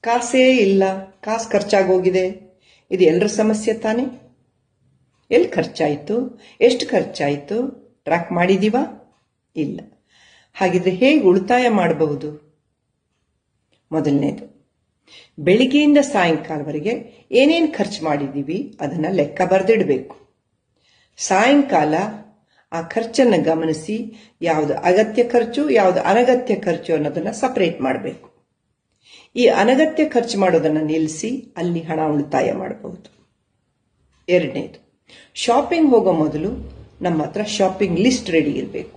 ಕಾಸೇ ಇಲ್ಲ, ಕಾಸು ಖರ್ಚಾಗೋಗಿದೆ. ಇದು ಎಲ್ಲರ ಸಮಸ್ಯೆ ತಾನೇ? ಎಲ್ಲಿ ಖರ್ಚಾಯಿತು, ಎಷ್ಟು ಖರ್ಚಾಯಿತು ಟ್ರ್ಯಾಕ್ ಮಾಡಿದೀವಾ? ಇಲ್ಲ. ಹಾಗಿದ್ರೆ ಹೇಗೆ ಉಳಿತಾಯ ಮಾಡಬಹುದು? ಮೊದಲನೇದು, ಬೆಳಿಗ್ಗೆಯಿಂದ ಸಾಯಂಕಾಲವರೆಗೆ ಏನೇನು ಖರ್ಚು ಮಾಡಿದ್ದೀವಿ ಅದನ್ನ ಲೆಕ್ಕ ಬರೆದಿಡಬೇಕು. ಸಾಯಂಕಾಲ ಆ ಖರ್ಚನ್ನು ಗಮನಿಸಿ ಯಾವುದು ಅಗತ್ಯ ಖರ್ಚು ಯಾವುದು ಅನಗತ್ಯ ಖರ್ಚು ಅನ್ನೋದನ್ನ ಸಪರೇಟ್ ಮಾಡಬೇಕು. ಈ ಅನಗತ್ಯ ಖರ್ಚು ಮಾಡೋದನ್ನ ನಿಲ್ಲಿಸಿ ಅಲ್ಲಿ ಹಣ ಉಳಿತಾಯ ಮಾಡಬಹುದು. ಎರಡನೇದು, ಶಾಪಿಂಗ್ ಹೋಗೋ ಮೊದಲು ನಮ್ಮ ಹತ್ರ ಶಾಪಿಂಗ್ ಲಿಸ್ಟ್ ರೆಡಿ ಇರಬೇಕು.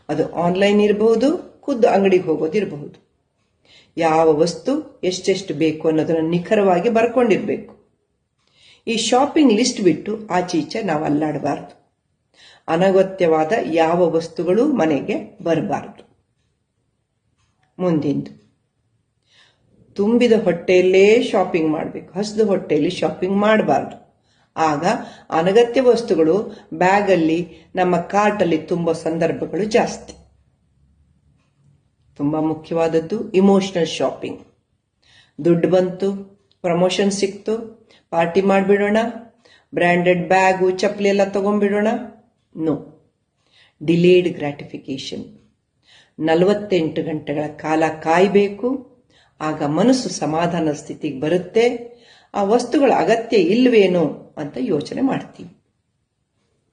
ಅದು ಆನ್ಲೈನ್ ಇರಬಹುದು, ಖುದ್ದು ಅಂಗಡಿಗೆ ಹೋಗೋದಿರಬಹುದು. ಯಾವ ವಸ್ತು ಎಷ್ಟೆಷ್ಟು ಬೇಕು ಅನ್ನೋದನ್ನ ನಿಖರವಾಗಿ ಬರ್ಕೊಂಡಿರ್ಬೇಕು. ಈ ಶಾಪಿಂಗ್ ಲಿಸ್ಟ್ ಬಿಟ್ಟು ಆಚೀಚೆ ನಾವು ಅಲ್ಲಾಡಬಾರದು. ಅನಗತ್ಯವಾದ ಯಾವ ವಸ್ತುಗಳು ಮನೆಗೆ ಬರಬಾರದು. ಮುಂದಿಂದು, ತುಂಬಿದ ಹೊಟ್ಟೆಯಲ್ಲೇ ಶಾಪಿಂಗ್ ಮಾಡಬೇಕು, ಹಸಿದ ಹೊಟ್ಟೆಯಲ್ಲಿ ಶಾಪಿಂಗ್ ಮಾಡಬಾರ್ದು. ಆಗ ಅನಗತ್ಯ ವಸ್ತುಗಳು ಬ್ಯಾಗಲ್ಲಿ ನಮ್ಮ ಕಾರ್ಟಲ್ಲಿ ತುಂಬೋ ಸಂದರ್ಭಗಳು ಜಾಸ್ತಿ. ತುಂಬಾ ಮುಖ್ಯವಾದದ್ದು ಇಮೋಷನಲ್ ಶಾಪಿಂಗ್. ದುಡ್ಡು ಬಂತು, ಪ್ರಮೋಷನ್ ಸಿಕ್ತು, ಪಾರ್ಟಿ ಮಾಡಿಬಿಡೋಣ, ಬ್ರ್ಯಾಂಡೆಡ್ ಬ್ಯಾಗು ಚಪ್ಪಲಿ ಎಲ್ಲ ತಗೊಂಡ್ಬಿಡೋಣ. ನೋ. Delayed gratification. 48 ಗಂಟೆಗಳ ಕಾಲ ಕಾಯಬೇಕು. ಆಗ ಮನಸ್ಸು ಸಮಾಧಾನ ಸ್ಥಿತಿಗೆ ಬರುತ್ತೆ. ಆ ವಸ್ತುಗಳ ಅಗತ್ಯ ಇಲ್ವೇನೋ ಅಂತ ಯೋಚನೆ ಮಾಡ್ತೀವಿ.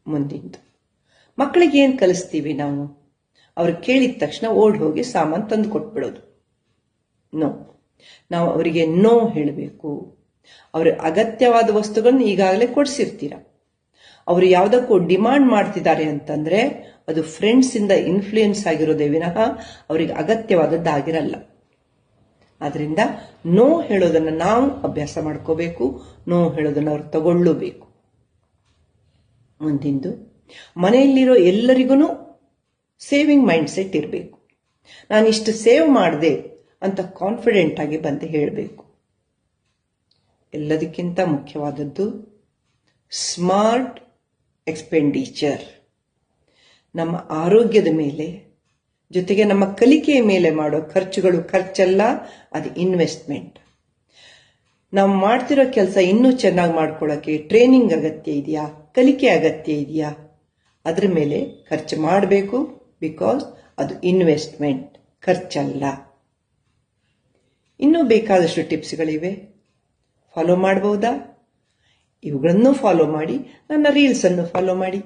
ಮುಂದಿಂದು, ಮಕ್ಕಳಿಗೆ ಏನು ಕಲಿಸ್ತೀವಿ ನಾವು? ಅವ್ರು ಕೇಳಿದ ತಕ್ಷಣ ಓಡ್ ಹೋಗಿ ಸಾಮಾನು ತಂದು ಕೊಟ್ಬಿಡೋದು. ನೋ. ನಾವು ಅವರಿಗೆ ನೋ ಹೇಳಬೇಕು. ಅವ್ರ ಅಗತ್ಯವಾದ ವಸ್ತುಗಳನ್ನು ಈಗಾಗಲೇ ಕೊಡಿಸಿರ್ತೀರ. ಅವರು ಯಾವುದಕ್ಕೂ ಡಿಮಾಂಡ್ ಮಾಡ್ತಿದ್ದಾರೆ ಅಂತಂದ್ರೆ ಅದು ಫ್ರೆಂಡ್ಸ್ ಇಂದ ಇನ್ಫ್ಲೂಯೆನ್ಸ್ ಆಗಿರೋದೇ ವಿನಃ ಅವರಿಗೆ ಅಗತ್ಯವಾದದ್ದಾಗಿರಲ್ಲ. ಆದ್ರಿಂದ ನೋ ಹೇಳೋದನ್ನ ನಾವು ಅಭ್ಯಾಸ ಮಾಡ್ಕೋಬೇಕು. ನೋ ಹೇಳೋದನ್ನ ಅವ್ರು ತಗೊಳ್ಳಬೇಕು. ಮುಂದಿಂದು, ಮನೆಯಲ್ಲಿರೋ ಎಲ್ಲರಿಗೂ ಸೇವಿಂಗ್ ಮೈಂಡ್ ಸೆಟ್ ಇರಬೇಕು. ನಾನಿಷ್ಟು ಸೇವ್ ಮಾಡಿದೆ ಅಂತ ಕಾನ್ಫಿಡೆಂಟ್ ಆಗಿ ಬಂದು ಹೇಳಬೇಕು. ಎಲ್ಲದಕ್ಕಿಂತ ಮುಖ್ಯವಾದದ್ದು ಸ್ಮಾರ್ಟ್ ಎಕ್ಸ್ಪೆಂಡಿಚರ್. ನಮ್ಮ ಆರೋಗ್ಯದ ಮೇಲೆ ಜೊತೆಗೆ ನಮ್ಮ ಕಲಿಕೆಯ ಮೇಲೆ ಮಾಡೋ ಖರ್ಚುಗಳು ಖರ್ಚಲ್ಲ, ಅದು ಇನ್ವೆಸ್ಟ್ಮೆಂಟ್. ನಾವು ಮಾಡ್ತಿರೋ ಕೆಲಸ ಇನ್ನೂ ಚೆನ್ನಾಗಿ ಮಾಡ್ಕೊಳ್ಳೋಕೆ ಟ್ರೈನಿಂಗ್ ಅಗತ್ಯ ಇದೆಯಾ, ಕಲಿಕೆ ಅಗತ್ಯ ಇದೆಯಾ, ಅದ್ರ ಮೇಲೆ ಖರ್ಚು ಮಾಡಬೇಕು. ಬಿಕಾಸ್ ಅದು ಇನ್ವೆಸ್ಟ್ಮೆಂಟ್, ಖರ್ಚಲ್ಲ. ಇನ್ನೂ ಬೇಕಾದಷ್ಟು ಟಿಪ್ಸ್ಗಳಿವೆ, ಫಾಲೋ ಮಾಡಬಹುದಾ? ಇವುಗಳನ್ನು ಫಾಲೋ ಮಾಡಿ, ನನ್ನ ರೀಲ್ಸ್ ಅನ್ನು ಫಾಲೋ ಮಾಡಿ.